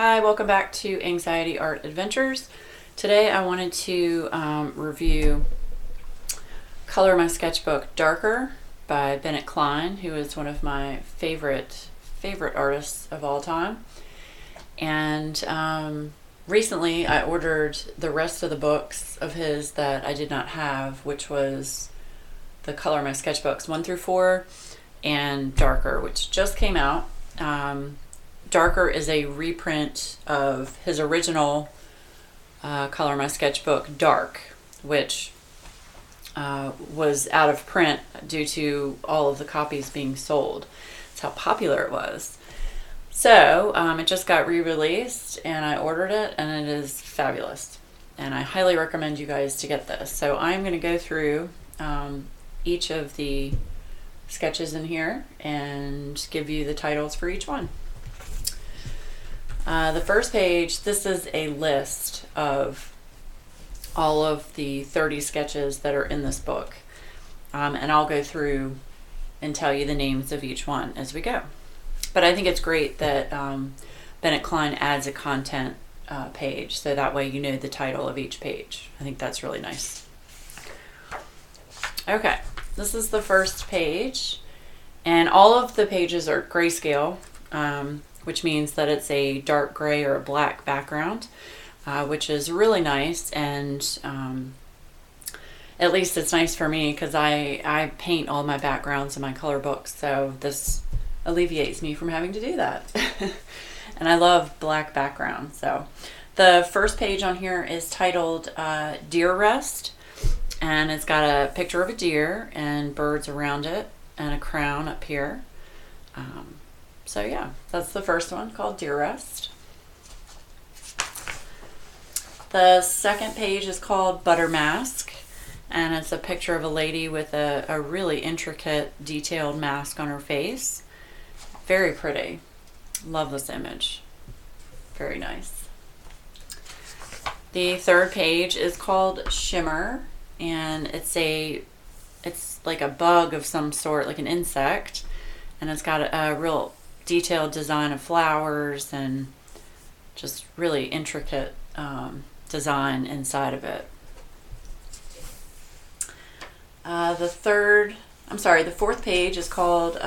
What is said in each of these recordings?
Hi, welcome back to Anxiety Art Adventures. Today I wanted to review Color My Sketchbook Darker by Bennett Klein, who is one of my favorite artists of all time. And recently I ordered the rest of the books of his that I did not have, which was the Color My Sketchbooks 1 through 4 and Darker, which just came out. Darker is a reprint of his original Color My Sketchbook Dark, which was out of print due to all of the copies being sold. That's how popular it was. So it just got re-released and I ordered it, and it is fabulous. And I highly recommend you guys to get this. So I'm going to go through each of the sketches in here and give you the titles for each one. The first page, this is a list of all of the 30 sketches that are in this book. And I'll go through and tell you the names of each one as we go. But I think it's great that Bennett Klein adds a content page, so that way you know the title of each page. I think that's really nice. Okay, this is the first page, and all of the pages are grayscale, which means that it's a dark gray or a black background, which is really nice. And at least it's nice for me because I paint all my backgrounds in my color books, so this alleviates me from having to do that. And I love black background. So the first page on here is titled Deer Rest, and it's got a picture of a deer and birds around it and a crown up here. So yeah, that's the first one, called Deer Rest. The second page is called Butter Mask, and it's a picture of a lady with a really intricate, detailed mask on her face. Very pretty. Love this image. Very nice. The third page is called Shimmer, and it's like a bug of some sort, like an insect, and it's got a real detailed design of flowers and just really intricate design inside of it. The fourth page is called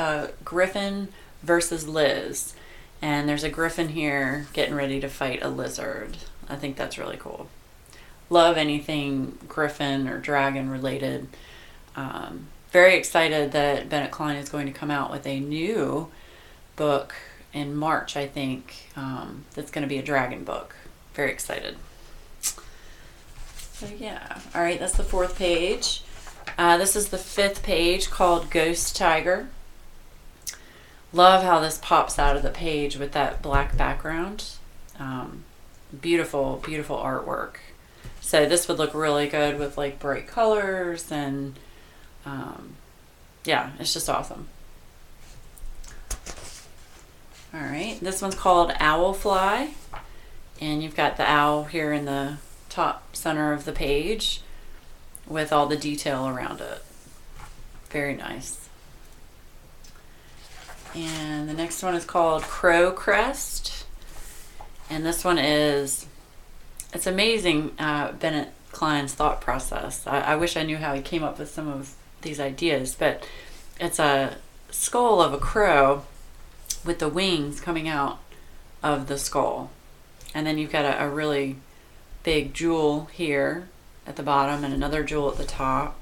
Griffin versus Liz, and there's a griffin here getting ready to fight a lizard. I think that's really cool. Love anything griffin or dragon related. Very excited that Bennett Klein is going to come out with a new book in March, I think, that's going to be a dragon book. Very excited. So yeah, all right, that's the fourth page. This is the fifth page, called Ghost Tiger. Love how this pops out of the page with that black background. Beautiful, beautiful artwork. So this would look really good with like bright colors, and yeah, it's just awesome. All right, this one's called Owl Fly, and you've got the owl here in the top center of the page with all the detail around it. Very nice. And the next one is called Crow Crest, and this one it's amazing, Bennett Klein's thought process. I wish I knew how he came up with some of these ideas, but it's a skull of a crow with the wings coming out of the skull, and then you've got a really big jewel here at the bottom and another jewel at the top,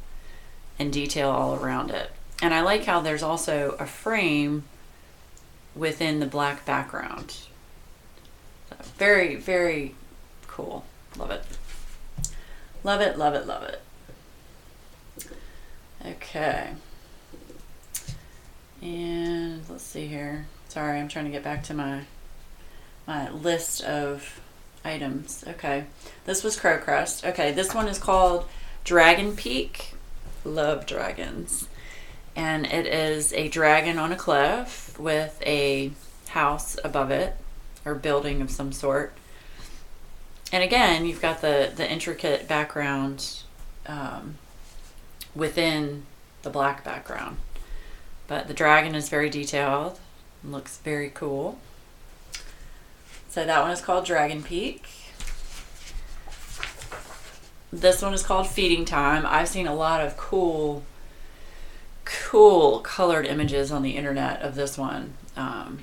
and detail all around it. And I like how there's also a frame within the black background. So very, very cool. Love it. Love it, love it, love it. Okay. And let's see here. Sorry, I'm trying to get back to my list of items. Okay. This was Crow Crest. Okay, this one is called Dragon Peak. Love dragons. And it is a dragon on a cliff with a house above it, or building of some sort. And again, you've got the intricate background within the black background. But the dragon is very detailed. Looks very cool. So that one is called Dragon Peak. This one is called Feeding Time. I've seen a lot of cool colored images on the internet of this one. And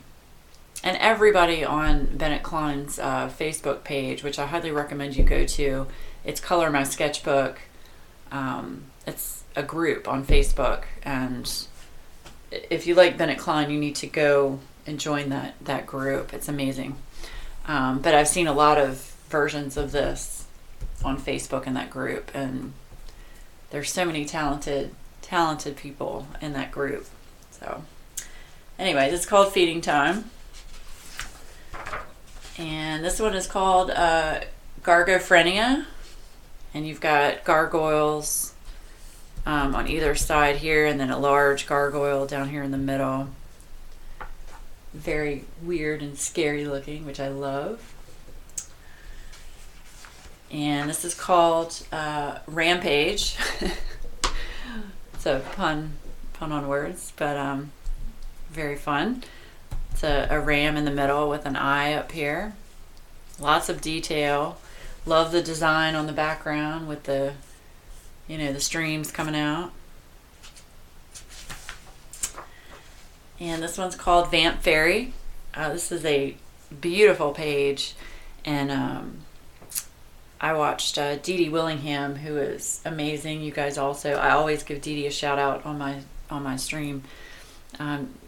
everybody on Bennett Klein's Facebook page, which I highly recommend you go to, it's Color My Sketchbook. It's a group on Facebook, and if you like Bennett Klein, you need to go and join that group. It's amazing. But I've seen a lot of versions of this on Facebook in that group, and there's so many talented people in that group. So anyways, it's called Feeding Time. And this one is called Garga Frenita, and you've got gargoyles on either side here, and then a large gargoyle down here in the middle. Very weird and scary looking, which I love. And this is called Rampage. It's a pun on words, but very fun. It's a ram in the middle with an eye up here. Lots of detail. Love the design on the background with the, the streams coming out. And this one's called Vamp Fairy. This is a beautiful page, and I watched Dee Dee Willingham, who is amazing. You guys also, I always give Dee Dee a shout out on my stream.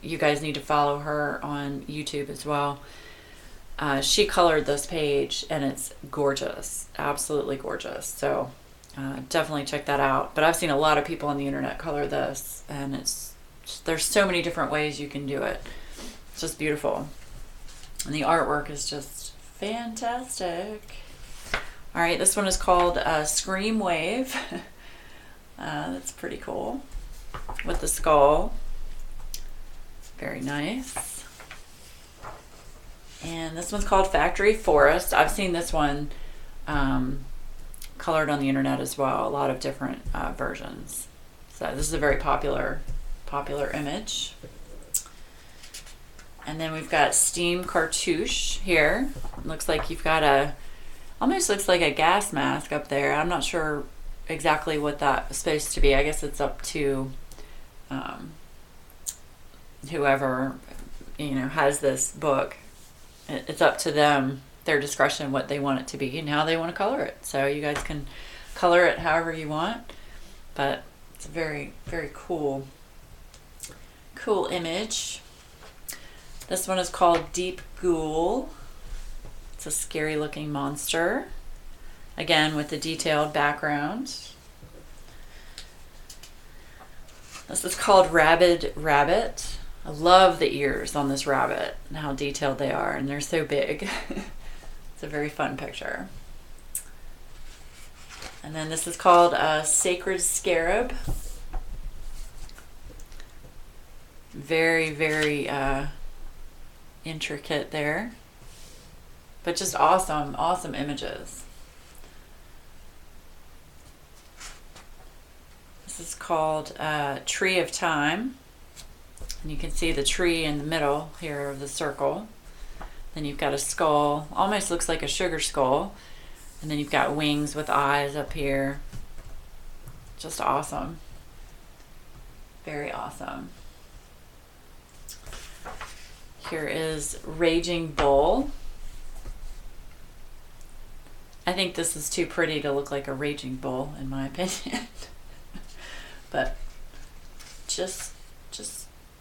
You guys need to follow her on YouTube as well. She colored this page, and it's gorgeous, absolutely gorgeous. So definitely check that out. But I've seen a lot of people on the internet color this, and there's so many different ways you can do it. It's just beautiful, and the artwork is just fantastic. All right, this one is called Scream Wave. That's pretty cool with the skull. Very nice. And this one's called Factory Forest. I've seen this one colored on the internet as well. A lot of different versions. So this is a very popular image. And then we've got Steam Cartouche here. It looks like you've got almost looks like a gas mask up there. I'm not sure exactly what that is supposed to be. I guess it's up to whoever has this book. It's up to them, their discretion, what they want it to be and how they want to color it. So you guys can color it however you want, but it's a very, very cool image. This one is called Deep Ghoul. It's a scary looking monster, again with the detailed background. This is called Rabid Rabbit. I love the ears on this rabbit and how detailed they are, and they're so big. It's a very fun picture. And then this is called Sacred Scarab. Very, very intricate there, but just awesome images. This is called Tree of Time. And you can see the tree in the middle here of the circle. Then you've got a skull, almost looks like a sugar skull. And then you've got wings with eyes up here. Just awesome. Very awesome. Here is Raging Bull. I think this is too pretty to look like a raging bull, in my opinion. But just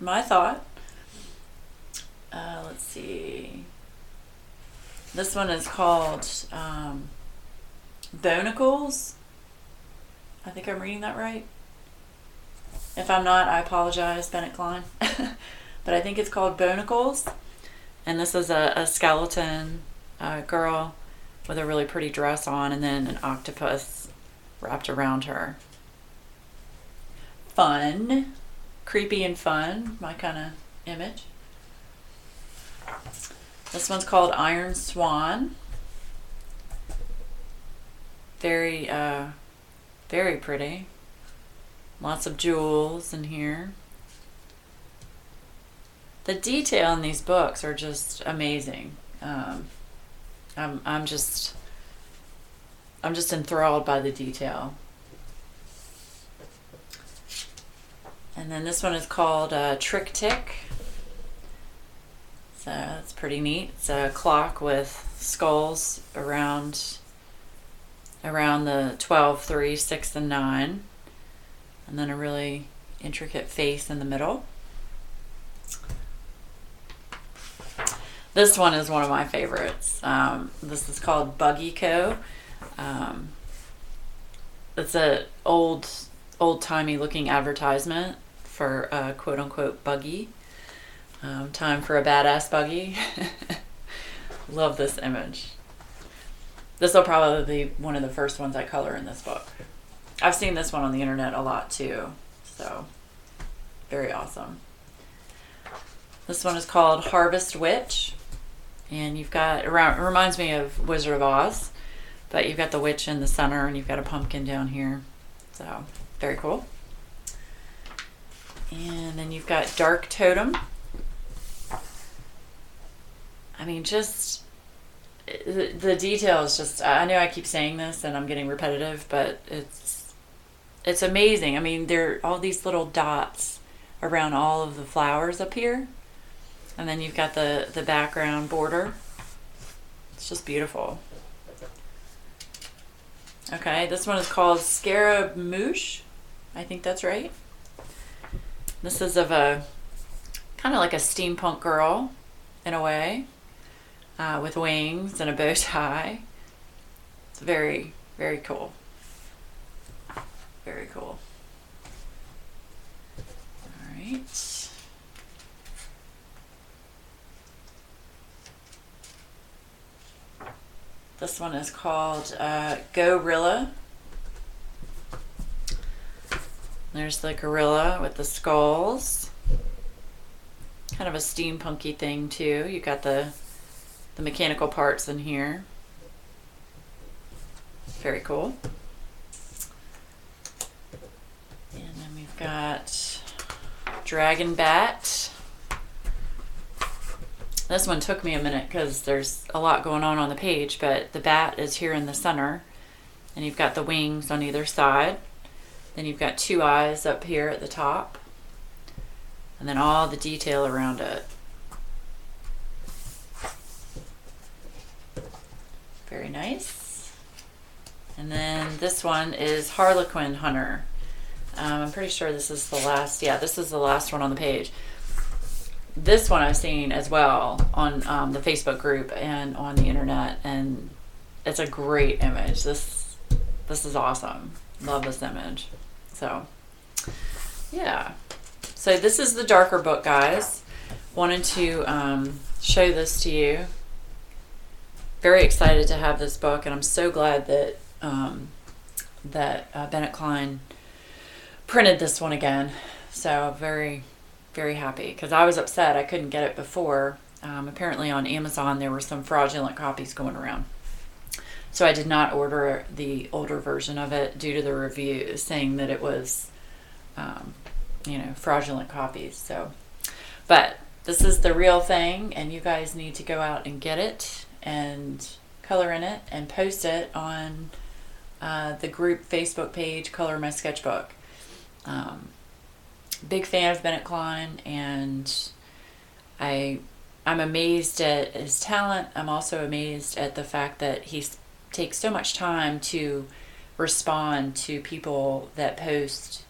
my thought. Let's see. This one is called Bonicles. I think I'm reading that right. If I'm not, I apologize, Bennett Klein. But I think it's called Bonicles. And this is a skeleton girl with a really pretty dress on, and then an octopus wrapped around her. Fun. Creepy and fun, my kind of image. This one's called Iron Swan. Very, very pretty. Lots of jewels in here. The detail in these books are just amazing. I'm just enthralled by the detail. And then this one is called Trick Tick. So that's pretty neat. It's a clock with skulls around the 12, 3, 6, and 9. And then a really intricate face in the middle. This one is one of my favorites. This is called Buggy Co. It's a old-timey looking advertisement for quote-unquote buggy. Time for a badass buggy. Love this image. This will probably be one of the first ones I color in this book. I've seen this one on the internet a lot too, so very awesome. This one is called Harvest Witch, and you've got, it reminds me of Wizard of Oz, but you've got the witch in the center and you've got a pumpkin down here, so very cool. And then you've got Dark Totem. I mean, just the detail is just, I know I keep saying this and I'm getting repetitive, but it's amazing. I mean, there are all these little dots around all of the flowers up here. And then you've got the background border. It's just beautiful. Okay, this one is called Scaramouche. I think that's right. This is of a kind of like a steampunk girl in a way, with wings and a bow tie. It's very, very cool. Very cool. All right. This one is called Guerrilla. There's the gorilla with the skulls. Kind of a steampunky thing too. You got the mechanical parts in here. Very cool. And then we've got Dragon Bat. This one took me a minute because there's a lot going on the page, but the bat is here in the center, and you've got the wings on either side. Then you've got two eyes up here at the top, and then all the detail around it. Very nice. And then this one is Harlequin Hunter. I'm pretty sure this is the last, yeah, this is the last one on the page. This one I've seen as well on the Facebook group and on the internet, and it's a great image. This is awesome. Love this image. So, yeah. So this is the darker book, guys. Wanted to show this to you. Very excited to have this book, and I'm so glad that Bennett Klein printed this one again. So very, very happy, because I was upset I couldn't get it before. Apparently on Amazon there were some fraudulent copies going around. So I did not order the older version of it due to the reviews saying that it was, fraudulent copies. So, but this is the real thing, and you guys need to go out and get it and color in it and post it on the group Facebook page, Color My Sketchbook. Big fan of Bennett Klein, and I'm amazed at his talent. I'm also amazed at the fact that he takes so much time to respond to people that post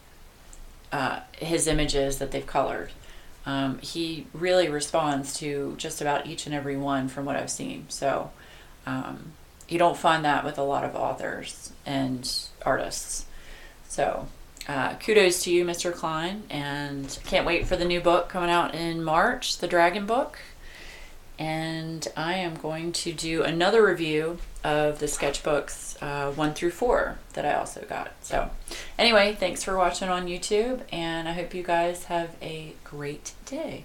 his images that they've colored. He really responds to just about each and every one from what I've seen. So you don't find that with a lot of authors and artists. So kudos to you, Mr. Klein, and can't wait for the new book coming out in March, the Dragon book. And I am going to do another review of the sketchbooks 1 through 4 that I also got. So anyway, thanks for watching on YouTube, and I hope you guys have a great day.